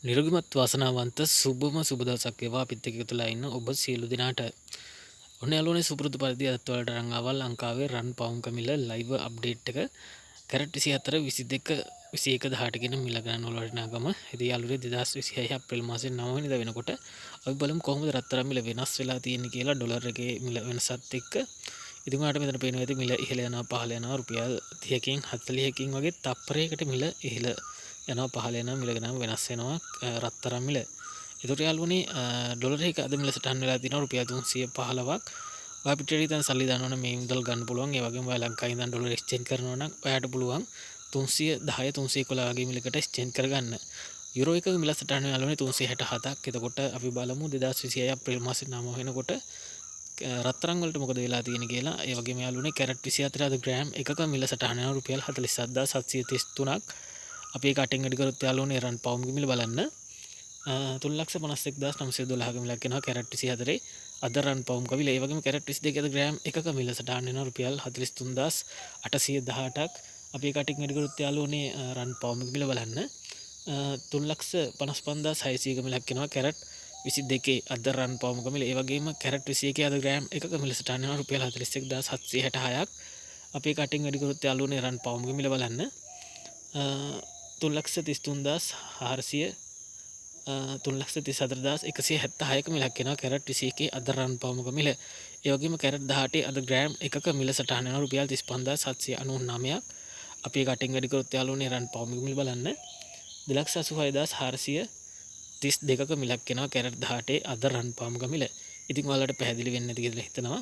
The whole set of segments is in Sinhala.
නිරගමත් වාසනාවන්ත සුබම සුබ දවසක් වේවා අපිත් එක්ක එකතුලා ඉන්න ඔබ සියලු දෙනාට. ඔන්න යාළුවනේ සුපුරුදු පරිදි අදත් ඔයාලට අරන් ආවා ලංකාවේ රන් පවුම් කමිල ලයිව් අප්ඩේට් එක. කැරට් 24 22 21 18 කියන මිල ගණන් වල වටිනාකම. ඉතින් යාළුවනේ 2026 අප්‍රේල් මාසේ 9 වෙනිදා වෙනකොට අපි බලමු කොහොමද රත්තරන් මිල වෙනස් වෙලා තියෙන්නේ කියලා ඩොලර් එකේ මිල වෙනසත් එක්ක. ඉතින් ඔයාලට මෙතන පේනවා ඇති මිල ඉහළ යනවා පහළ යනවා රුපියල් 30කින් 40කින් වගේ තප්පරයකට මිල ඉහළ යනවා පහළ යනවා මිල ගණන් වෙනස් වෙනවා රත්තරන් මිල. ඒතකොට යාළුවනේ ඩොලර් එක අද මිල සටහන් වෙලා තියෙනවා රුපියල් 315ක්. ඔයා පිටේ ඉතින් සල්ලි දානවා නම් මේ මුදල් ගන්න පුළුවන්. ඒ වගේම ඔයා ලංකාවේ ඉඳන් ඩොලර් එක්ස්චේන්ජ් කරනවා නම් ඔයාට පුළුවන් 310 311 වගේ මිලකට එක්ස්චේන්ජ් කරගන්න. යුරෝ එක මිල සටහන් යාළුවනේ 367ක්. එතකොට අපි බලමු 2026 අප්‍රේල් මාසේ 9 වෙනකොට රත්තරන් වලට මොකද වෙලා තියෙන්නේ කියලා. ඒ වගේම යාළුවනේ කැරට් 24 අද ග්‍රෑම් එකක මිල සටහන යනවා රුපියල් 47733ක්. අපි ඒක අටින් වැඩි කරොත් යාළුවනේ රන් පවුම් මිල බලන්න 3,51,912 මිලක් වෙනවා කැරට් 24 අද රන් පවුම් කවිල. ඒ වගේම කැරට් 22 අද ග්‍රෑම් එකක මිල සටහන් වෙනවා රුපියල් 43,818ක්. අපි ඒක අටින් වැඩි කරොත් යාළුවනේ රන් පවුම් මිල බලන්න 3,55,600 මිලක් වෙනවා කැරට් 22 අද රන් පවුම් කමිල. ඒ වගේම කැරට් 21 අද ග්‍රෑම් එකක මිල සටහන් වෙනවා රුපියල් 41,766ක්. අපි ඒක අටින් වැඩි කරොත් යාළුවනේ රන් පවුම් මිල බලන්න 3,33,400 3,34,176ක මිලක් වෙනවා කැරට් 21 අද රන් පවුම් මිල. ඒ වගේම කැරට් 18 අද ග්‍රෑම් එකක මිල සටහන් වෙනවා රුපියල් 35,799ක්. අපි ඒක අටින් වැඩි කරොත් යාළුවනේ රන් පවුම් මිල බලන්න 2,86,432ක මිලක් වෙනවා කැරට් 18 අද රන් පවුම් මිල. ඉතින් ඔයාලට පැහැදිලි වෙන්නේ නැති කියලා හිතනවා.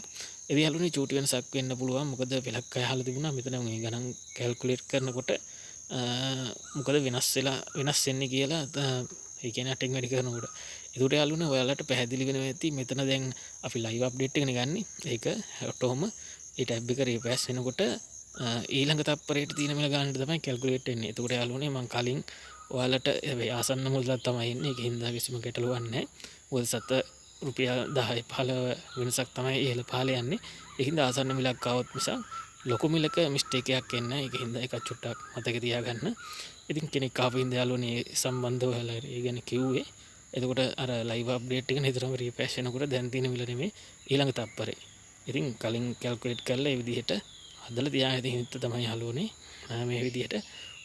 ඒ යාළුවනේ චූටි වෙනසක් වෙන්න පුළුවන්. මොකද පෙලක් අහලා තිබුණා මෙතන මේ ගණන් කැල්කියුලේට් කරනකොට මොකද වෙනස් වෙන්නේ කියලා. ඒ කියන්නේ අටින් වැඩි කරනකොට. ඒකට යාළුවනේ ඔයාලට පැහැදිලි වෙනවා ඇති මෙතන දැන් අපි ලයිව් අප්ඩේට් එකනේ ගන්නෙ. ඒක ඔටෝම ඒ ටැබ් එක රීපෑස් වෙනකොට ඊළඟ තප්පරයට තියෙන මිල ගන්නට තමයි කැල්කියුලේට් වෙන්නේ. ඒකට යාළුවනේ මම කලින් ඔයාලට ආසන්න මුදලක් තමයි එන්නේ. ඒකින් දා කිසිම ගැටලුවක් නැහැ. මොකද සත රුපියල් 10 15 වෙනසක් තමයි ඉහළ පහළ යන්නේ. ඒකින් දා ආසන්න මිලක් ආවොත් මිසක් ලොකු මිලක මිස්ටේක් එකක් එන්නේ නැහැ. ඒකින් දා එකක් චුට්ටක් මතක තියාගන්න. ඉතින් කෙනෙක් ආපු ඉඳ යාළුවනේ සම්බන්ධව ඔයාලා ඒ ගැන කිව්වේ. එතකොට අර ලයිව් අප්ඩේට් එක නිතරම රීෆ්‍රෙෂ් වෙනකොට දැන් තියෙන මිල නෙමෙයි ඊළඟ තප්පරේ. ඉතින් කලින් කැල්කියුලේට් කරලා මේ විදිහට හදලා තියාගෙන ඉතින් හිත තමයි යාළුවනේ මේ විදිහට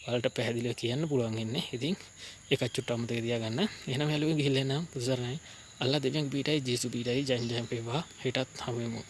ඔයාලට පැහැදිලිව කියන්න පුළුවන් ඉන්නේ. ඉතින් ඒකත් චුට්ටක් මතක තියාගන්න. එහෙනම් යාළුවෝ ගිහිල්ලා එන්න පුදුසරණයි. අල්ලා දෙවියන් පීඩයි ජේසු පීඩයි ජන් ජන් වේවා. හෙටත් හමු වෙමු.